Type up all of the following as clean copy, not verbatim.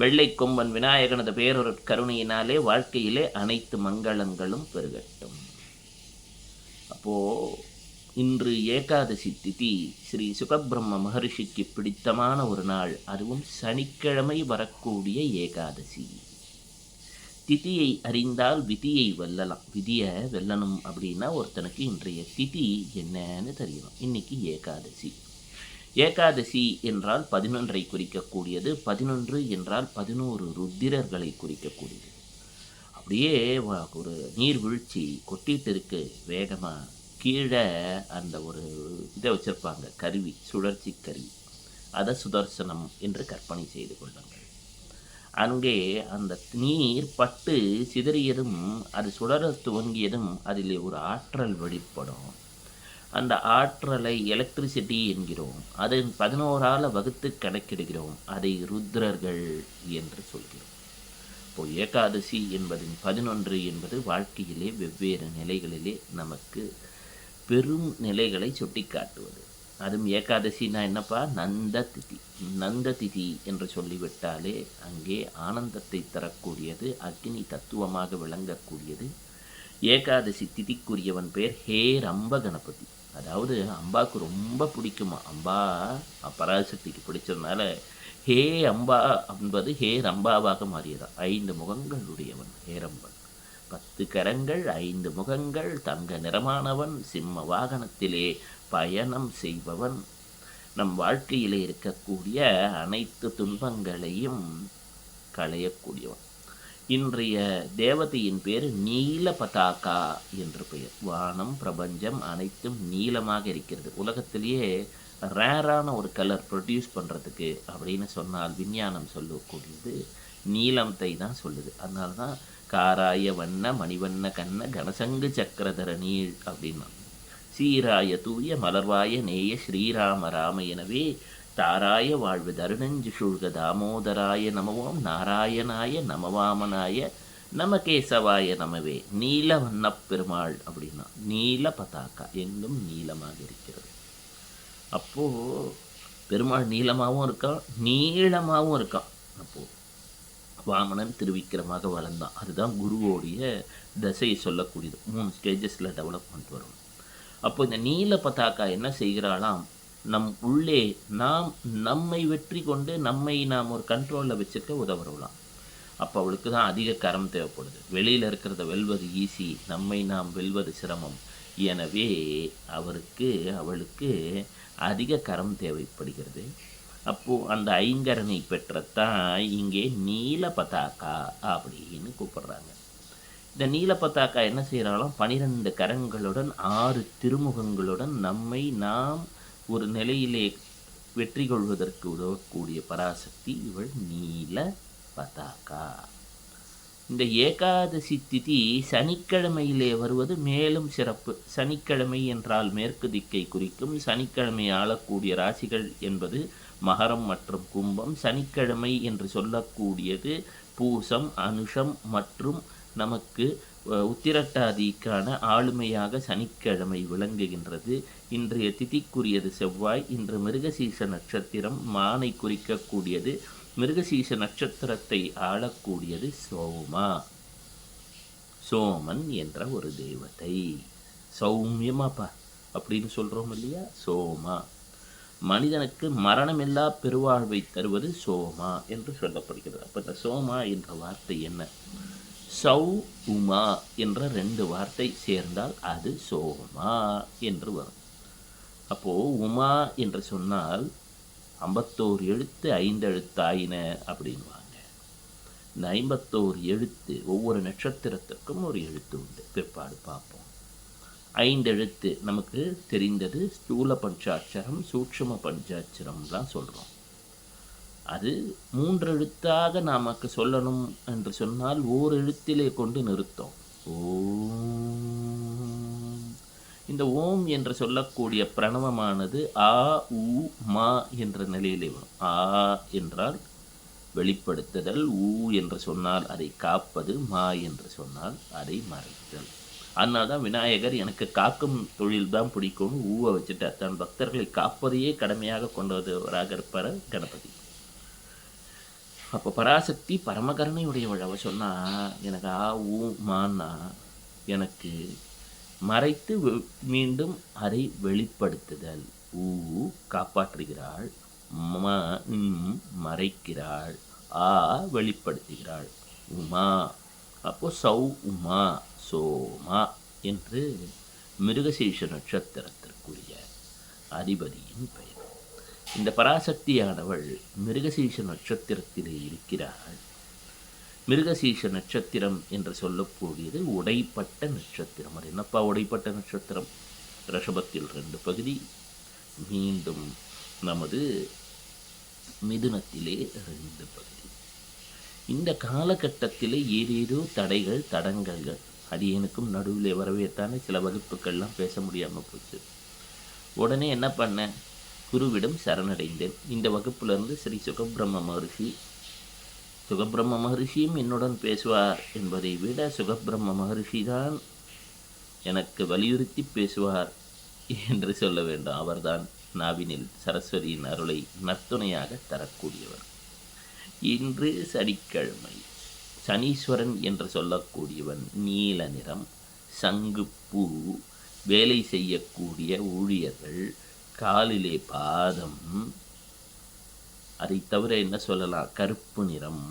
வெள்ளை கொம்பன் விநாயகனது பேரொரு கருணையினாலே வாழ்க்கையிலே அனைத்து மங்களங்களும் பெருகட்டும். அப்போ இன்று ஏகாதசி திதி ஸ்ரீ சுகபிரம்ம மகரிஷிக்கு பிடித்தமான ஒரு நாள். அதுவும் சனிக்கிழமை வரக்கூடிய ஏகாதசி. திதியை அறிந்தால் விதியை வெல்லலாம். விதியை வெல்லணும் அப்படின்னா ஒருத்தனுக்கு இன்றைய திதி என்னன்னு தெரியணும். இன்னைக்கு ஏகாதசி. ஏகாதசி என்றால் 11ஐ குறிக்கக்கூடியது. 11 என்றால் 11 ருத்திரர்களை குறிக்கக்கூடியது. அப்படியே ஒரு நீர்வீழ்ச்சி கொட்டிட்டு இருக்கு வேகமாக. கீழே அந்த ஒரு இதை வச்சுருப்பாங்க, கருவி, சுழற்சி கருவி. அதை சுதர்சனம் என்று கற்பனை செய்து கொள்ளுங்கள். அங்கே அந்த நீர் பட்டு சிதறியதும் அது சுடர துவங்கியதும் அதில் ஒரு ஆற்றல் வெளிப்படும். அந்த ஆற்றலை எலக்ட்ரிசிட்டி என்கிறோம். அதை 11ஆல் வகுத்து கணக்கிடுகிறோம். அதை ருத்ரர்கள் என்று சொல்கிறோம். இப்போ ஏகாதசி என்பதின் 11 என்பது வாழ்க்கையிலே வெவ்வேறு நிலைகளிலே நமக்கு பெரும் நிலைகளை சுட்டி காட்டுவது. அதுவும் ஏகாதசினா என்னப்பா? நந்த திதி. நந்த திதி என்று சொல்லிவிட்டாலே அங்கே ஆனந்தத்தை தரக்கூடியது, அக்னி தத்துவமாக விளங்கக்கூடியது. ஏகாதசி திதிக்குரியவன் பேர் ஹே ரம்ப கணபதி. அதாவது அம்பாவுக்கு ரொம்ப பிடிக்குமா. அம்பா பராசக்திக்கு பிடிச்சதுனால ஹே அம்பா என்பது ஹே ரம்பாவாக மாறியதான். 5 முகங்கள் உடையவன் ஹேரம்பன். 10 கரங்கள், 5 முகங்கள், தங்க நிறமானவன், சிம்ம வாகனத்திலே பயணம் செய்பவன். நம் வாழ்க்கையிலே இருக்கக்கூடிய அனைத்து துன்பங்களையும் களையக்கூடியவன். இன்றைய தேவதையின் பேர் நீல பதாகா என்று பெயர். வானம் பிரபஞ்சம் அனைத்தும் நீளமாக இருக்கிறது. உலகத்திலேயே ரேரான ஒரு கலர் ப்ரொடியூஸ் பண்ணுறதுக்கு அப்படின்னு சொன்னால் விஞ்ஞானம் சொல்லக்கூடியது நீலத்தை தான் சொல்லுது. அதனால தான் காராய வண்ண மணிவண்ண கண்ண கனசங்கு சக்கரதர நீள் அப்படின்னா. சீராய தூய மலர்வாய நேய ஸ்ரீராம ராம எனவே தாராய வாழ்வு தருணஞ்சு சூழ்க தாமோதராய நமவோம் நாராயணாய நமவாமனாய நமகேசவாய நமவே. நீல வண்ணப் பெருமாள் அப்படின்னா நீல பதாக்கா, எங்கும் நீளமாக இருக்கிறது. அப்போது பெருமாள் நீளமாகவும் இருக்கான், நீளமாகவும் இருக்கான். அப்போது வாமனன் திருவிக்கிரமாக வளர்ந்தான். அதுதான் குருவோடைய தசையை சொல்லக்கூடியது. 3 ஸ்டேஜஸில் டெவலப்மெண்ட் வரும். அப்போ இந்த நீல பதாக்கா என்ன செய்கிறாளாம்? நம் உள்ளே நாம் நம்மை வெற்றி கொண்டு நம்மை நாம் ஒரு கண்ட்ரோலில் வச்சுக்க உதவுறவளாம். அப்போ அவளுக்கு தான் அதிக கரம் தேவைப்படுது. வெளியில் இருக்கிறத வெல்வது ஈஸி, நம்மை நாம் வெல்வது சிரமம். எனவே அவளுக்கு அதிக கரம் தேவைப்படுகிறது. அப்போது அந்த ஐங்கரனை பெற்றத்தான் இங்கே நீல பதாக்கா அப்படின்னு கூப்பிடுறாங்க. இந்த நீல பதாக்கா என்ன செய்கிறாலும் 12 கரங்களுடன் 6 திருமுகங்களுடன் நம்மை நாம் ஒரு நிலையிலே வெற்றி கொள்வதற்கு உதவக்கூடிய பராசக்தி இவள் நீல பதாக்கா. இந்த ஏகாதசி திதி சனிக்கிழமையிலே வருவது மேலும் சிறப்பு. சனிக்கிழமை என்றால் மேற்கு திக்கை குறிக்கும். சனிக்கிழமை ஆளக்கூடிய ராசிகள் என்பது மகரம் மற்றும் கும்பம். சனிக்கிழமை என்று சொல்லக்கூடியது பூசம், அனுஷம் மற்றும் நமக்கு உத்திரட்டாதிக்கான ஆளுமையாக சனிக்கிழமை விளங்குகின்றது. இன்றைய திதிக்குரியது செவ்வாய். இன்று மிருகசீச நட்சத்திரம், மானை குறிக்கக்கூடியது. மிருகசீச நட்சத்திரத்தை ஆளக்கூடியது சோமன் என்ற ஒரு தேவதை. சௌமியமாப்பா அப்படின்னு சொல்கிறோம் இல்லையா, சோமா. மனிதனுக்கு மரணமில்லா பெருவாழ்வை தருவது சோமா என்று சொல்லப்படுகிறது. அப்போ இந்த சோமா என்ற வார்த்தை என்ன? சௌ உமா என்ற 2 வார்த்தை சேர்ந்தால் அது சோமா என்று வரும். அப்போது உமா என்று சொன்னால் 51 எழுத்து 5 எழுத்தாயின அப்படின்வாங்க. இந்த 51 எழுத்து ஒவ்வொரு நட்சத்திரத்திற்கும் ஒரு எழுத்து உண்டு. பிற்பாடு பார்ப்போம். 5 எழுத்து நமக்கு தெரிந்தது ஸ்தூல பஞ்சாட்சரம், சூட்சும பஞ்சாட்சரம்லாம் சொல்கிறோம். அது 3 எழுத்தாக நமக்கு சொல்லணும் என்று சொன்னால் ஓர் எழுத்திலே கொண்டு நிறுத்தோம். ஓம். இந்த ஓம் என்று சொல்லக்கூடிய பிரணவமானது ஆ உ மா என்ற நிலையிலே வரும். ஆ என்றால் வெளிப்படுத்துதல், ஊ என்று சொன்னால் அதை காப்பது, மா என்று சொன்னால் அதை மறைத்தல். அதனால தான் விநாயகர் எனக்கு காக்கும் தொழில் தான் பிடிக்கும்னு ஊவை வச்சுட்டார். தன் பக்தர்களை காப்பதையே கடமையாக கொண்டவராக இருப்பார் கணபதி. அப்போ பராசக்தி பரமகருணையுடையவள். அவ சொன்னா, எனக்கு ஊ மான்னா எனக்கு மறைத்து மீண்டும் அதை வெளிப்படுத்துதல். ஊ காப்பாற்றுகிறாள், மறைக்கிறாள், வெளிப்படுத்துகிறாள். உமா, அப்போ சௌ உமா சோமா என்று மிருகசீஷ நட்சத்திரத்திற்குரிய அதிபதியின் பெயர். இந்த பராசக்தியானவள் மிருகசீஷ நட்சத்திரத்திலே இருக்கிறாள். மிருகசீஷ நட்சத்திரம் என்று சொல்லக்கூடியது உடைப்பட்ட நட்சத்திரம். அது என்னப்பா உடைப்பட்ட நட்சத்திரம்? ரிஷபத்தில் 2 பகுதி, மீண்டும் நமது மிதுனத்திலே 2 பகுதி. இந்த காலகட்டத்தில் ஏதேதோ தடைகள் தடங்கல்கள் அடியனுக்கும் நடுவில் வரவேற்றான சில வகுப்புகள்லாம் பேச முடியாமல் போச்சு. உடனே என்ன பண்ணேன்? குருவிடம் சரணடைந்தேன். இந்த வகுப்பிலிருந்து ஸ்ரீ சுகபிரம்ம மகரிஷியும் என்னுடன் பேசுவார் என்பதை விட சுகபிரம்ம மகரிஷி தான் எனக்கு வலியுறுத்தி பேசுவார் என்று சொல்ல வேண்டும். அவர்தான் நாவினில் சரஸ்வதியின் அருளை நத்துணையாக தரக்கூடியவர். இன்று சனிக்கிழமை. சனீஸ்வரன் என்று சொல்லக்கூடியவன் நீல நிறம், சங்குப்பூ, வேலை செய்யக்கூடிய ஊழியர்கள், காலிலே பாதம், அதை தவிர என்ன சொல்லலாம், கருப்பு நிறம்,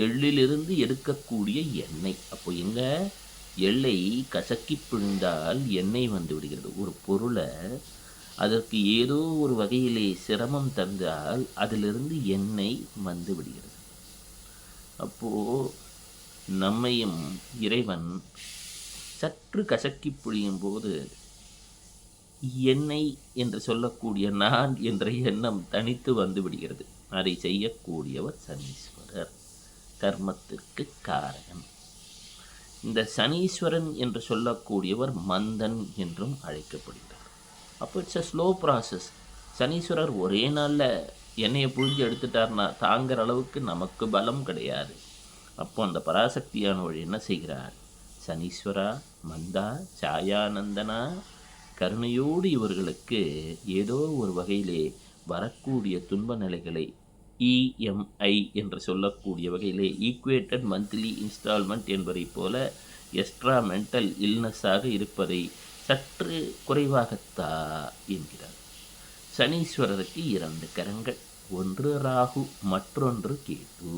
எள்ளிலிருந்து எடுக்கக்கூடிய எண்ணெய். அப்போ எங்க எள்ளை கசக்கி பிழிந்தால் எண்ணெய் வந்து விடுகிறது. ஒரு பொருளை அதற்கு ஏதோ ஒரு வகையிலே சிரமம் தந்தால் அதிலிருந்து எண்ணெய் வந்து விடுகிறது. அப்போது நம்மையும் இறைவன் சற்று கசக்கி பிழியும் போது எண்ணெய் என்று சொல்லக்கூடிய நான் என்ற எண்ணம் தனித்து வந்து விடுகிறது. அதை செய்யக்கூடியவர் சனீஸ்வரர், கர்மத்திற்கு காரகன். இந்த சனீஸ்வரன் என்று சொல்லக்கூடியவர் மந்தன் என்றும் அழைக்கப்படுகிறார். அப்போ it's a slow process. Saneeswarar ஒரே நாளில் எண்ணெயை புழிஞ்சு எடுத்துட்டார்னா தாங்கிற அளவுக்கு நமக்கு பலம் கிடையாது. அப்போ அந்த பராசக்தியானவள் என்ன செய்கிறார்? சனீஸ்வரா, மந்தா, சாயானந்தனா, கருணையோடு இவர்களுக்கு ஏதோ ஒரு வகையிலே வரக்கூடிய துன்ப நிலைகளை இஎம்ஐ என்று சொல்லக்கூடிய வகையிலே ஈக்குவேட்டட் மந்த்லி இன்ஸ்டால்மெண்ட் என்பதை போல எக்ஸ்ட்ரா மென்டல் இல்னஸாக இருப்பதை சற்று குறைவாகத்தா என்கிறார். சனீஸ்வரருக்கு 2 கரங்கள், ஒன்று ராகு, மற்றொன்று கேது.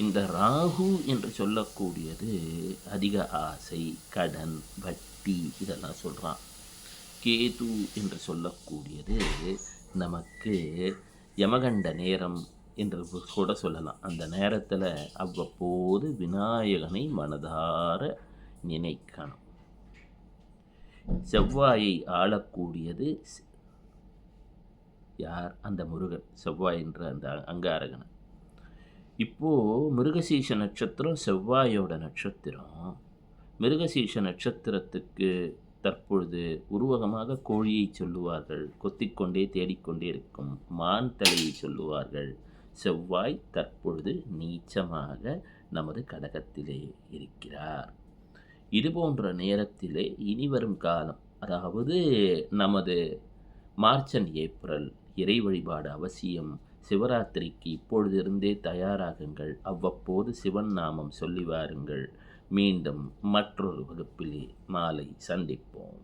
இந்த ராகு என்று சொல்லக்கூடியது அதிக ஆசை, கடன், வட்டி இதெல்லாம் சொல்கிறான். கேது என்று சொல்லக்கூடியது நமக்கு யமகண்ட நேரம் என்று கூட சொல்லலாம். அந்த நேரத்தில் அவ்வப்போது விநாயகனை மனதார நினைக்கணும். செவ்வாயை ஆளக்கூடியது யார்? அந்த முருகன், செவ்வாய் என்ற அந்த அங்காரகனை. இப்போது மிருகசீஷ நட்சத்திரம் செவ்வாயோட நட்சத்திரம். மிருகசீஷ நட்சத்திரத்துக்கு தற்பொழுது உருவகமாக கோழியை சொல்லுவார்கள், கொத்திக்கொண்டே தேடிக்கொண்டே இருக்கும். மான் தலையை சொல்லுவார்கள். செவ்வாய் தற்பொழுது நீச்சமாக நமது கடகத்திலே இருக்கிறார். இதுபோன்ற நேரத்திலே இனிவரும் காலம், அதாவது நமது மார்ச் அண்ட் ஏப்ரல் இறை வழிபாடு அவசியம். சிவராத்திரிக்கு இப்பொழுதிருந்தே தயாராகுங்கள். அவ்வப்போது சிவன் நாமம் சொல்லி வாருங்கள். மீண்டும் மற்றொரு வகுப்பிலே மாலை சந்திப்போம்.